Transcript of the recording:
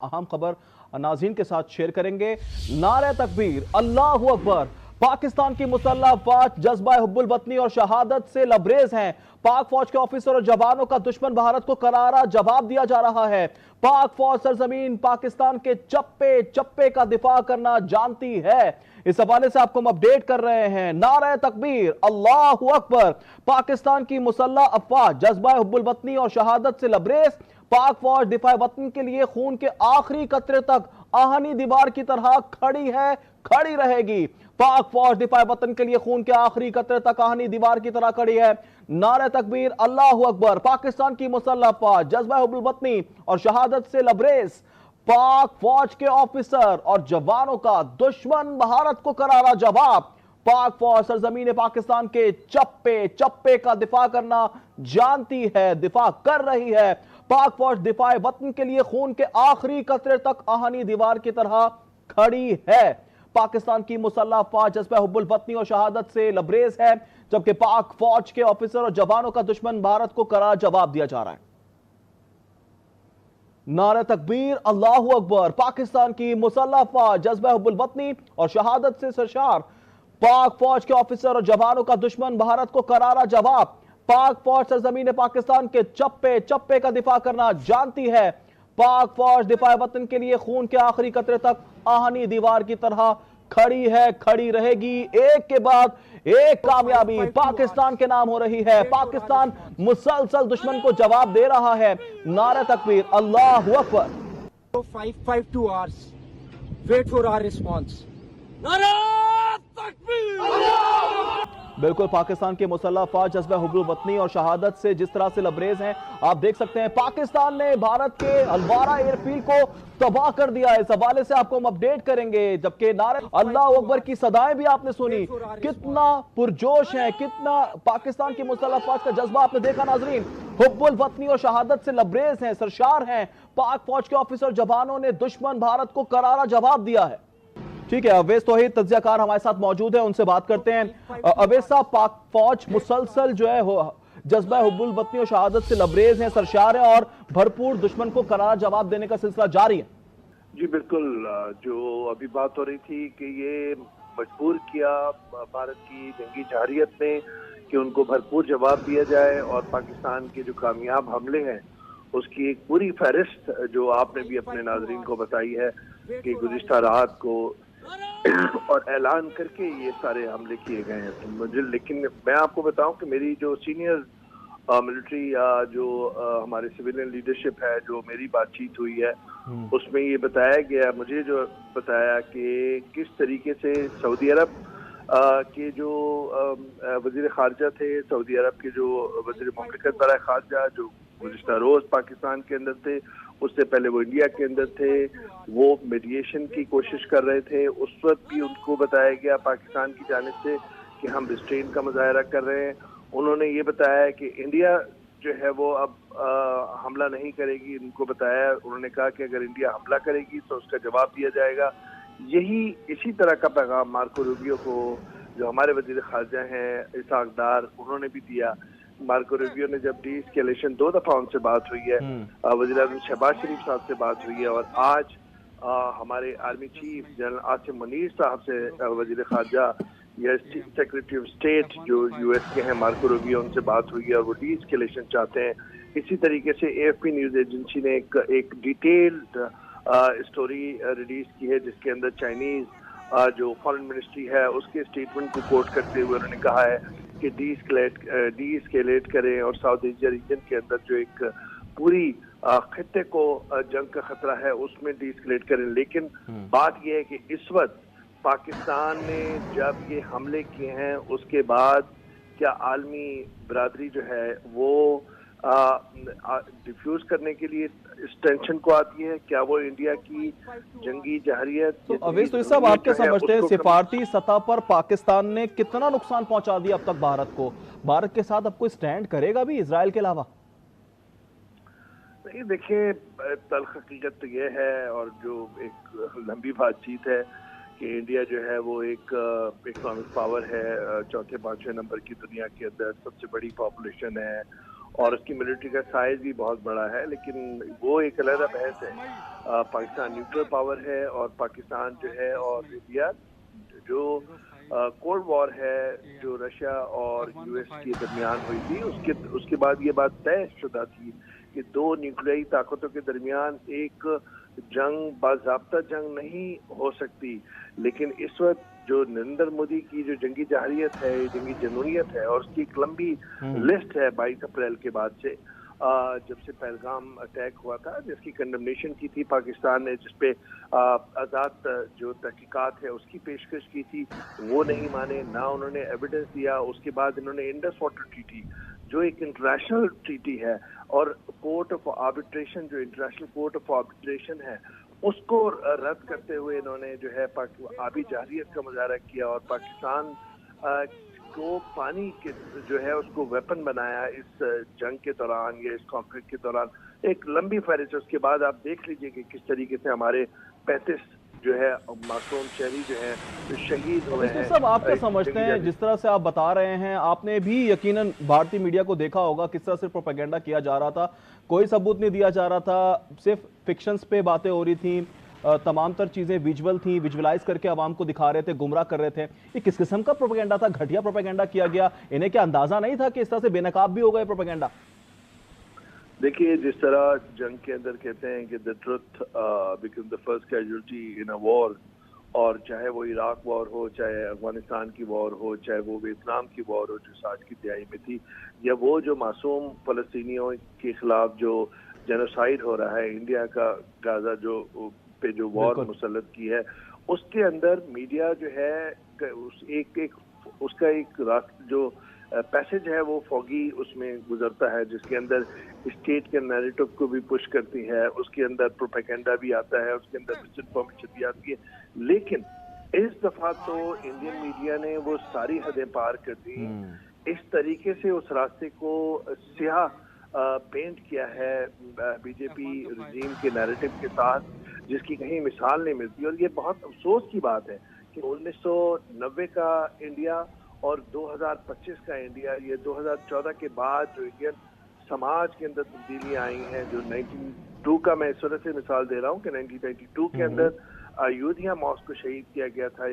अहम खबर नाज़रीन के साथ शेयर करेंगे। नारे तकबीर, अल्लाहु अकबर। पाकिस्तान की मुसल्लह अफवाज जज्बा हुब्बुल वतनी और शहादत से लबरेज हैं। पाक फौज के ऑफिसर और जवानों का दुश्मन भारत को करारा जवाब दिया जा रहा है। पाक फौज सरजमीन पाकिस्तान के चप्पे चप्पे का दिफा करना जानती है। इस हवाले से आपको हम अपडेट कर रहे हैं। नारे तकबीर, अल्लाहु अकबर। पाकिस्तान की मुसल्लह अफवाज जज्बा हुब्बुल वतनी और शहादत से लबरेज। पाक फौज दिफा वतन के लिए खून के आखिरी कतरे तक आहनी दीवार की तरह खड़ी है, खड़ी रहेगी। पाक फौज दिफा वतन के लिए खून के आखिरी कतरे तक आहनी दीवार की तरह खड़ी है। नारे तकबीर, अल्लाहु अकबर। पाकिस्तान की मुसल्लह अफवाज जज्बा हुब्बुल वतनी और शहादत से लबरेज। पाक फौज के ऑफिसर और जवानों का दुश्मन भारत को करारा जवाब। पाक फौज सरजमीन पाकिस्तान के चप्पे चप्पे का दिफा करना जानती है, दिफा कर रही है। पाक फौज दिफा वतन के लिए खून के आखिरी कतरे तक आहनी दीवार की तरह खड़ी है। पाकिस्तान की मुसल्लह अफवाज जज्बा हुब्बुल वतनी और शहादत से लबरेज है, जबकि पाक फौज के ऑफिसर और जवानों का दुश्मन भारत को करारा जवाब दिया जा रहा है। नारा तकबीर, अल्लाहु अकबर। पाकिस्तान की मुसल्लह अफवाज जज्बा हुब्बुल वतनी और शहादत से सरशार। पाक फौज के ऑफिसर और जवानों का दुश्मन भारत को करारा जवाब। पाक फौज सरजमीन पाकिस्तान के चप्पे चप्पे का दिफा करना जानती है। पाक फौज दिफा वतन के लिए खून के आखिरी कतरे तक आहनी दीवार की तरह खड़ी है, खड़ी रहेगी। एक के बाद एक कामयाबी पाकिस्तान के नाम हो रही है। पाकिस्तान मुसलसल दुश्मन को जवाब दे रहा है। नारा तकबीर, अल्लाहु Akbar. 552 hours. Wait for our response. बिल्कुल, पाकिस्तान के मुसल्लह अफवाज जज्बा हुब्बुल वतनी और शहादत से जिस तरह से लबरेज हैं, आप देख सकते हैं। पाकिस्तान ने भारत के हलवारा एयरफील्ड को तबाह कर दिया है। इस हवाले से आपको हम अपडेट करेंगे। जबकि नारे अल्लाह अकबर की सदाएं भी आपने सुनी, कितना पुरजोश है, कितना पाकिस्तान की मुसल्लह अफवाज का जज्बा आपने देखा नाजरीन। हुब्बुल वतनी और शहादत से लबरेज हैं, सरशार हैं। पाक फौज के ऑफिसर जवानों ने दुश्मन भारत को करारा जवाब दिया है। ठीक है, अवैस तौहीद तज्जियाकार हमारे साथ मौजूद है, उनसे बात करते हैं। अवैस साहब, पाक फौज मुसलसल जो है जज्बा हुब्बुल वतनी और शहादत से लबरेज है, सरशार है और भरपूर दुश्मन को करारा जवाब देने का सिलसिला जारी है। जी बिल्कुल, जो अभी बात हो रही थी कि ये मजबूर किया भारत की जंगी जहरियत ने कि उनको भरपूर जवाब दिया जाए, और पाकिस्तान के जो कामयाब हमले हैं उसकी एक पूरी फहरिस्त जो आपने भी अपने नाजरीन को बताई है कि गुज़िश्ता रात को और ऐलान करके ये सारे हमले किए गए हैं। तो मुझे, लेकिन मैं आपको बताऊं कि मेरी जो सीनियर मिलिट्री या जो हमारे सिविलियन लीडरशिप है, जो मेरी बातचीत हुई है, उसमें ये बताया गया, मुझे जो बताया कि किस तरीके से सऊदी अरब के जो वज़ीर ख़ारजा थे, सऊदी अरब के जो वज़ीर मुमलिकत बराए ख़ारजा जो गुज़िश्ता रोज़ पाकिस्तान के अंदर थे, उससे पहले वो इंडिया के अंदर थे, वो मीडिएशन की कोशिश कर रहे थे। उस वक्त भी उनको बताया गया पाकिस्तान की जानिब से कि हम रिस्ट्रेन का मुजाहरा कर रहे हैं। उन्होंने ये बताया कि इंडिया जो है वो अब हमला नहीं करेगी। उनको बताया, उन्होंने कहा कि अगर इंडिया हमला करेगी तो उसका जवाब दिया जाएगा। इसी तरह का पैगाम मार्को रूबियो को, जो हमारे वज़ीर ख़ारजा हैं, इसहाक़ डार, उन्होंने भी दिया। मार्को रूबियो ने जब डी एस्केलेशन 2 दफा उनसे बात हुई है, वज़ीर आज़म शहबाज शरीफ साहब से बात हुई है, और आज हमारे army chief general Asim Munir साहब से वज़ीर ख़ारजा या सेक्रेटरी ऑफ स्टेट जो यूएस के हैं मार्को रूबियो, उनसे बात हुई है और वो डी एस्केलेशन चाहते हैं। इसी तरीके से एएफपी न्यूज़ एजेंसी ने एक डिटेल्ड स्टोरी रिलीज की है, जिसके अंदर चाइनीज जो फॉरेन मिनिस्ट्री है उसके स्टेटमेंट को कोट करते हुए उन्होंने कहा है कि डी एस्केलेट करें, और साउथ एशिया रीजन के अंदर जो एक पूरी खत्ते को जंग का खतरा है उसमें डी एस्केलेट करें। लेकिन बात यह है कि इस वक्त पाकिस्तान ने जब ये हमले किए हैं उसके बाद क्या आलमी बरादरी जो है वो डिफ्यूज करने के लिए इस टेंशन को आती है? क्या वो इंडिया की जंगी जहरियत? तो अवैस तो सब आप क्या समझते हैं, सिफारती सतह पर पाकिस्तान ने कितना नुकसान पहुंचा दिया अब तक भारत को? भारत के साथ अब कोई स्टैंड करेगा भी इजराइल के अलावा? नहीं, देखिए, तल्ख हकीकत तो ये है, और जो एक लंबी बातचीत है कि इंडिया जो है वो एक इकोनॉमिक पावर है, चौथे पांचवें नंबर की दुनिया के अंदर सबसे बड़ी पॉपुलेशन है, اور اس کی ملٹری کا سائز بھی بہت بڑا ہے، لیکن وہ ایک علیحدہ بحث ہے۔ پاکستان نیوکلیر پاور ہے، اور پاکستان جو ہے اور انڈیا جو کولڈ وار ہے جو رشیا اور یو ایس کے درمیان ہوئی تھی، اس کے بعد یہ بات طے شدہ تھی کہ دو نیوکلیائی طاقتوں کے درمیان ایک جنگ باضابطہ جنگ نہیں ہو سکتی، لیکن اس وقت جو نریندر مودی کی جو جنگی جارحیت ہے، جنگی جنونیت ہے، اور اس کی ایک لمبی لسٹ ہے 22 اپریل کے بعد سے، جب سے پہلگام اٹیک ہوا تھا، جس کی کنڈمنیشن کی تھی پاکستان نے، جس پہ آزاد جو تحقیقات ہے اس کی پیشکش کی تھی، وہ نہیں مانے، نہ انہوں نے ایویڈنس دیا۔ اس کے بعد انہوں نے انڈس واٹر ٹریٹی جو ایک انٹرنیشنل ٹریٹی ہے اور کورٹ آف آربیٹریشن جو انٹرنیشنل کورٹ آف آربیٹریشن ہے، اس کو رد کرتے ہوئے انہوں نے جو ہے آبی جارحیت کا مظاہرہ کیا، اور پاکستان کو پانی کے جو ہے اس کو ویپن بنایا اس جنگ کے دوران یا اس کانفلکٹ کے دوران۔ ایک لمبی فہرست ہے۔ اس کے بعد آپ دیکھ لیجئے کہ کس طریقے سے ہمارے 35 جو ہے معصوم شہری جو ہیں جو شہید ہوئے ہیں۔ صاحب آپ کیا سمجھتے ہیں، جس طرح سے آپ بتا رہے ہیں، آپ نے بھی یقیناً بھارتی میڈیا کو دیکھا ہوگا کس طرح سے پروپیگنڈا کیا جا رہا تھا، کوئی ثبوت نہیں دیا جا رہا تھا، صرف فکشنز پہ باتیں ہو رہی تھیں، تمام تر چیزیں ویجول تھیں، ویجولائز کر کے عوام کو دکھا رہے تھے، گمراہ کر رہے تھے۔ یہ کس قسم کا پروپیگنڈا تھا؟ گھٹیا پروپیگنڈا کیا گیا، انہیں کیا اندازہ نہیں تھا کہ اس طرح سے بے نقاب بھی ہوگا یہ پروپیگنڈا؟ دیکھیے، جس طرح جنگ کے اندر کہتے ہیں کہ the truth became the first casualty in a war، اور چاہے وہ عراق وار ہو، چاہے افغانستان کی وار ہو، چاہے وہ ویتنام کی وار ہو جو 60 کی دہائی میں تھی، یا وہ جو معصوم فلسطینیوں کے خلاف جو جینوسائیڈ ہو رہا ہے، انڈیا کا غزہ جو پہ جو وار مسلط کی ہے، اس کے اندر میڈیا جو ہے اس کا ایک جو پیسج ہے وہ فوگی اس میں گزرتا ہے، جس کے اندر اسٹیٹ کے نیریٹو کو بھی پش کرتی ہے، اس کے اندر پروپیگنڈا بھی آتا ہے، اس کے اندر مس انفارمیشن بھی آتی ہے۔ لیکن اس دفعہ تو انڈین میڈیا نے وہ ساری حدیں پار کر دی، اس طریقے سے اس راستے کو سیاہ پینٹ کیا ہے بی جے پی رجیم کے نیریٹو کے ساتھ، جس کی کہیں مثال نہیں ملتی۔ اور یہ بہت افسوس کی بات ہے کہ 1990 کا انڈیا اور 2025 کا انڈیا، یہ 2014 کے بعد جو انڈین سماج کے اندر تبدیلیاں آئی ہیں، جو 1992 کا میں اس وجہ سے مثال دے رہا ہوں کہ 1992 کے اندر ایودھیا ماسک کو شہید کیا گیا تھا۔